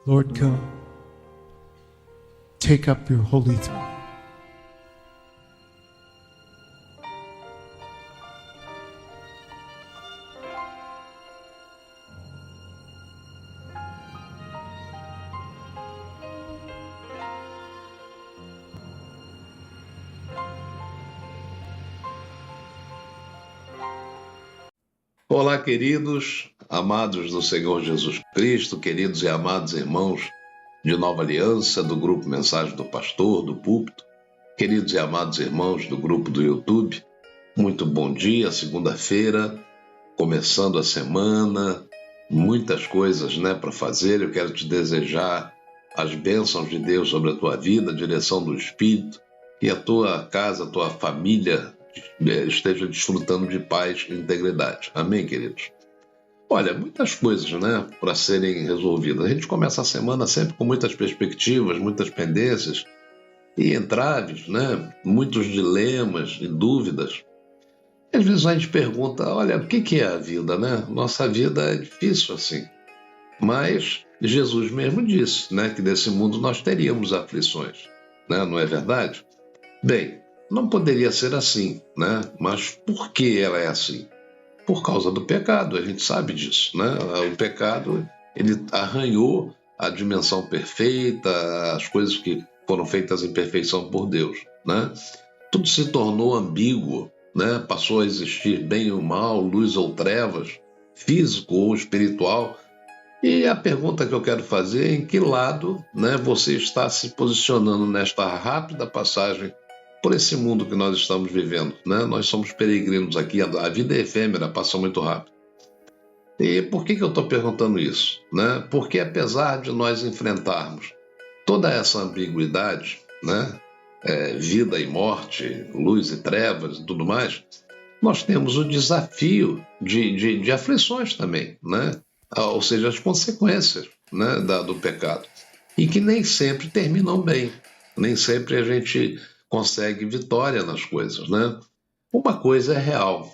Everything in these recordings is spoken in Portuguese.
Lord, come. Take up your holy throne. Olá, queridos, amados do Senhor Jesus Cristo, queridos e amados irmãos de Nova Aliança, do grupo Mensagem do Pastor, do Púlpito, queridos e amados irmãos do grupo do YouTube, muito bom dia, segunda-feira, começando a semana, muitas coisas para fazer. Eu quero te desejar as bênçãos de Deus sobre a tua vida, a direção do Espírito, e a tua casa, a tua família esteja desfrutando de paz e integridade. Amém, queridos? Olha, muitas coisas para serem resolvidas. A gente começa a semana sempre com muitas perspectivas, muitas pendências e entraves, muitos dilemas e dúvidas. Às vezes a gente pergunta, olha, o que é a vida, Nossa vida é difícil assim. Mas Jesus mesmo disse, que nesse mundo nós teríamos aflições, não é verdade? Bem, não poderia ser assim, Mas por que ela é assim? Por causa do pecado, a gente sabe disso, O pecado, ele arranhou a dimensão perfeita, as coisas que foram feitas em perfeição por Deus, Tudo se tornou ambíguo, Passou a existir bem ou mal, luz ou trevas, físico ou espiritual. E a pergunta que eu quero fazer é em que lado você está se posicionando nesta rápida passagem por esse mundo que nós estamos vivendo, Nós somos peregrinos aqui, a vida é efêmera, passa muito rápido. E por que eu estou perguntando isso? Porque apesar de nós enfrentarmos toda essa ambiguidade, vida e morte, luz e trevas e tudo mais, nós temos o desafio de aflições também, Ou seja, as consequências do pecado, e que nem sempre terminam bem, nem sempre a gente consegue vitória nas coisas, Uma coisa é real,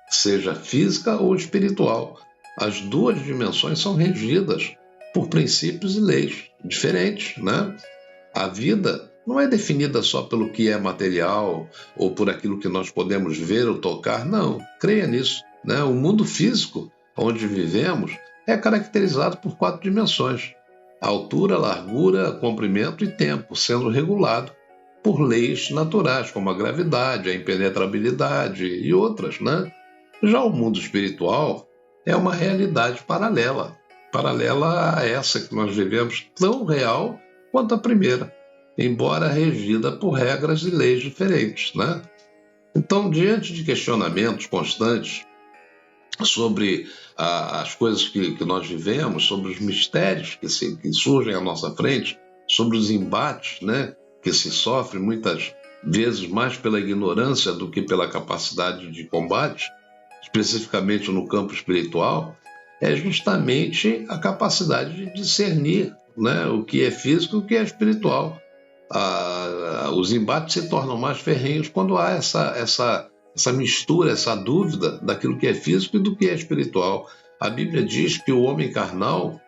seja física ou espiritual. As duas dimensões são regidas por princípios e leis diferentes, A vida não é definida só pelo que é material ou por aquilo que nós podemos ver ou tocar, não, creia nisso, O mundo físico onde vivemos é caracterizado por 4 dimensões: altura, largura, comprimento e tempo, sendo regulado por leis naturais, como a gravidade, a impenetrabilidade e outras, Já o mundo espiritual é uma realidade paralela a essa que nós vivemos, tão real quanto a primeira, embora regida por regras e leis diferentes, Então, diante de questionamentos constantes sobre as coisas que nós vivemos, sobre os mistérios que surgem à nossa frente, sobre os embates, que se sofre muitas vezes mais pela ignorância do que pela capacidade de combate, especificamente no campo espiritual, é justamente a capacidade de discernir, o que é físico e o que é espiritual. Os embates se tornam mais ferrenhos quando há essa mistura, essa dúvida daquilo que é físico e do que é espiritual. A Bíblia diz que o homem carnal,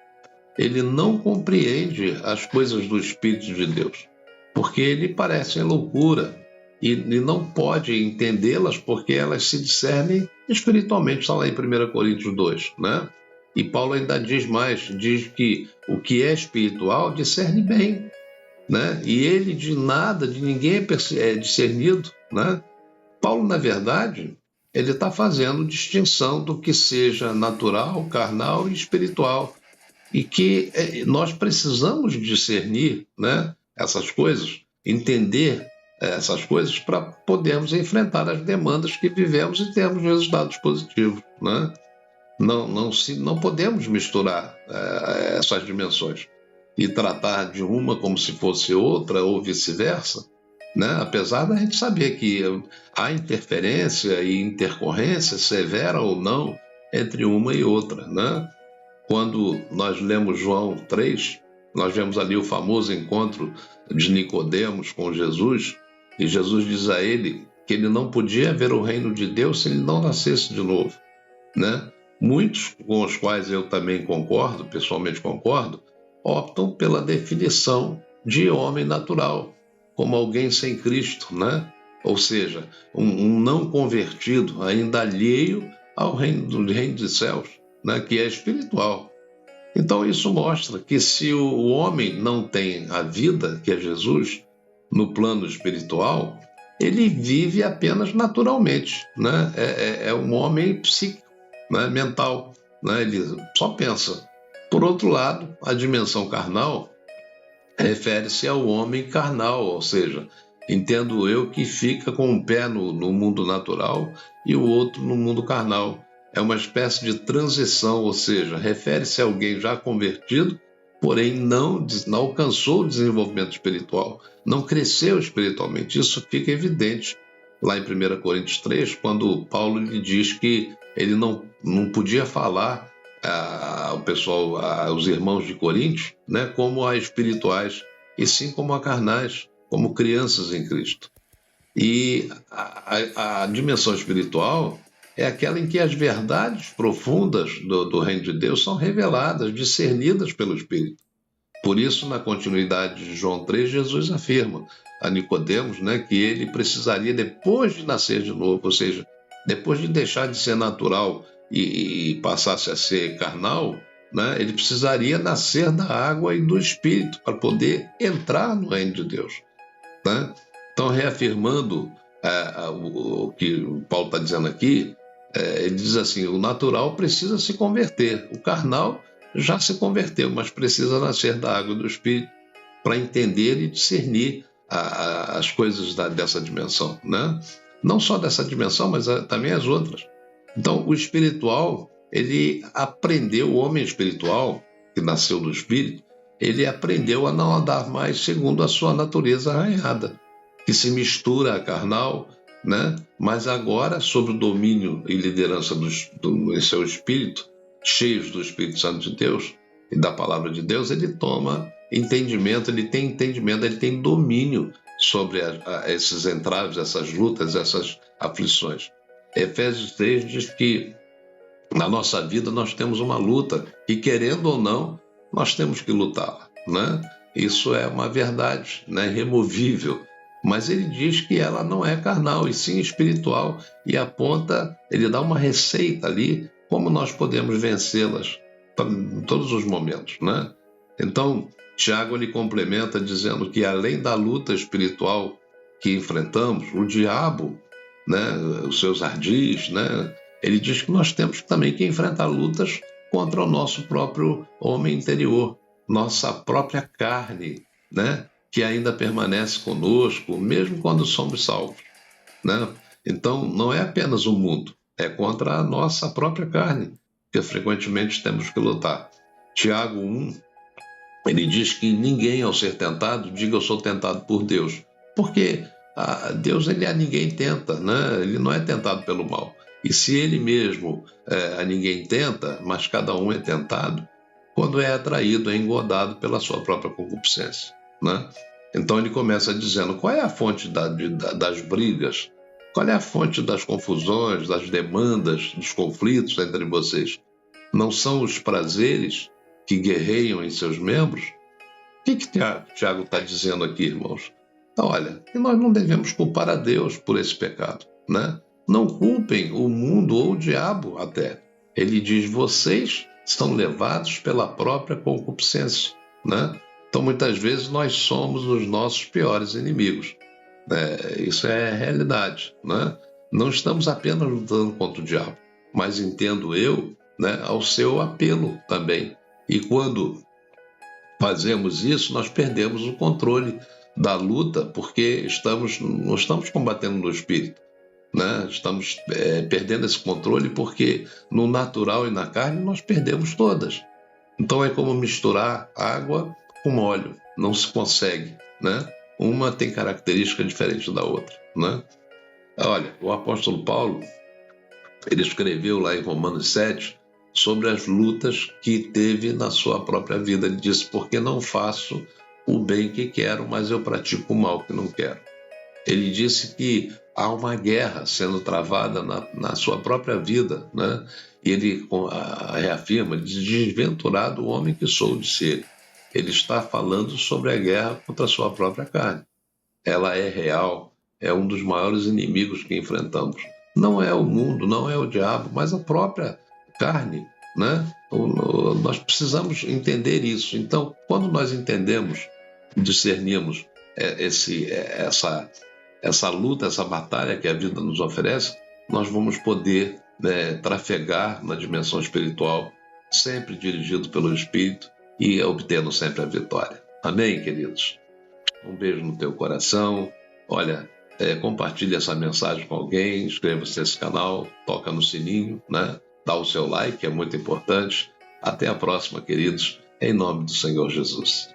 ele não compreende as coisas do Espírito de Deus, porque ele parecem loucura e não pode entendê-las porque elas se discernem espiritualmente. Está lá em 1 Coríntios 2, E Paulo ainda diz mais, diz que o que é espiritual discerne bem, E ele de nada, de ninguém é discernido, Paulo, na verdade, ele está fazendo distinção do que seja natural, carnal e espiritual, e que nós precisamos discernir, essas coisas, entender essas coisas para podermos enfrentar as demandas que vivemos e termos resultados positivos, Não podemos misturar essas dimensões e tratar de uma como se fosse outra ou vice-versa, Apesar da gente saber que há interferência e intercorrência severa ou não entre uma e outra, Quando nós lemos João 3, nós vemos ali o famoso encontro de Nicodemos com Jesus, e Jesus diz a ele que ele não podia ver o reino de Deus se ele não nascesse de novo, Muitos com os quais eu também concordo, pessoalmente concordo, optam pela definição de homem natural, como alguém sem Cristo, né? Ou seja, um não convertido, ainda alheio ao reino dos céus, né? Que é espiritual. Então isso mostra que se o homem não tem a vida, que é Jesus, no plano espiritual, ele vive apenas naturalmente, né? É um homem psíquico, né? Mental, né? Ele só pensa. Por outro lado, a dimensão carnal refere-se ao homem carnal, ou seja, entendo eu que fica com um pé no mundo natural e o outro no mundo carnal. É uma espécie de transição, ou seja, refere-se a alguém já convertido, porém não alcançou o desenvolvimento espiritual, não cresceu espiritualmente. Isso fica evidente lá em 1 Coríntios 3, quando Paulo lhe diz que ele não podia falar o pessoal, os irmãos de Coríntios, né, como a espirituais, e sim como a carnais, como crianças em Cristo. E a dimensão espiritual é aquela em que as verdades profundas do reino de Deus são reveladas, discernidas pelo Espírito. Por isso, na continuidade de João 3, Jesus afirma a Nicodemos, né, que ele precisaria, depois de nascer de novo, ou seja, depois de deixar de ser natural e passasse a ser carnal, né, ele precisaria nascer da água e do Espírito para poder entrar no reino de Deus. Né? Então, reafirmando o que o Paulo está dizendo aqui, ele diz assim: o natural precisa se converter, o carnal já se converteu, mas precisa nascer da água e do Espírito para entender e discernir as coisas dessa dimensão, né? Não só dessa dimensão, mas também as outras. Então, o espiritual, ele aprendeu, o homem espiritual, que nasceu do Espírito, ele aprendeu a não andar mais segundo a sua natureza arranhada, que se mistura à carnal, né? Mas agora, sob o domínio e liderança do seu espírito, cheios do Espírito Santo de Deus e da palavra de Deus, ele toma entendimento, ele tem domínio sobre esses entraves, essas lutas, essas aflições. Efésios 3 diz que na nossa vida nós temos uma luta e, querendo ou não, nós temos que lutar, né? Isso é uma verdade, né? Irremovível. Mas ele diz que ela não é carnal e sim espiritual, e aponta, ele dá uma receita ali como nós podemos vencê-las em todos os momentos, né? Então, Tiago ele complementa dizendo que além da luta espiritual que enfrentamos, o diabo, né, os seus ardis, né, ele diz que nós temos também que enfrentar lutas contra o nosso próprio homem interior, nossa própria carne, né, que ainda permanece conosco, mesmo quando somos salvos, né? Então, não é apenas o mundo, é contra a nossa própria carne, que frequentemente temos que lutar. Tiago 1, ele diz que ninguém, ao ser tentado, diga eu sou tentado por Deus. Porque Deus ele a ninguém tenta, né? Ele não é tentado pelo mal. E se ele mesmo a ninguém tenta, mas cada um é tentado, quando é atraído, é engodado pela sua própria concupiscência, né? Então ele começa dizendo qual é a fonte das brigas, qual é a fonte das confusões, das demandas, dos conflitos entre vocês. Não são os prazeres que guerreiam em seus membros? O que Tiago está dizendo aqui, irmãos? Então, olha, que nós não devemos culpar a Deus por esse pecado, né? Não culpem o mundo ou o diabo até. Ele diz, vocês são levados pela própria concupiscência, né? Então, muitas vezes, nós somos os nossos piores inimigos. Isso é realidade, né? Não estamos apenas lutando contra o diabo, mas entendo eu, né, ao seu apelo também. E quando fazemos isso, nós perdemos o controle da luta, porque não estamos combatendo no espírito, né? Estamos perdendo esse controle porque no natural e na carne nós perdemos todas. Então é como misturar água com óleo, não se consegue, né? Uma tem característica diferente da outra, né? Olha, o apóstolo Paulo, ele escreveu lá em Romanos 7 sobre as lutas que teve na sua própria vida. Ele disse, porque não faço o bem que quero, mas eu pratico o mal que não quero. Ele disse que há uma guerra sendo travada na sua própria vida, né? E ele reafirma, diz, desventurado o homem que sou de ser. ele está falando sobre a guerra contra a sua própria carne. Ela é real, é um dos maiores inimigos que enfrentamos. Não é o mundo, não é o diabo, mas a própria carne, né? Nós precisamos entender isso. Então, quando nós entendemos, discernimos essa luta, essa batalha que a vida nos oferece, nós vamos poder, né, trafegar na dimensão espiritual, sempre dirigido pelo Espírito e obtendo sempre a vitória. Amém, queridos? Um beijo no teu coração. Olha, compartilhe essa mensagem com alguém, inscreva-se nesse canal, toca no sininho, né? Dá o seu like, é muito importante. Até a próxima, queridos, em nome do Senhor Jesus.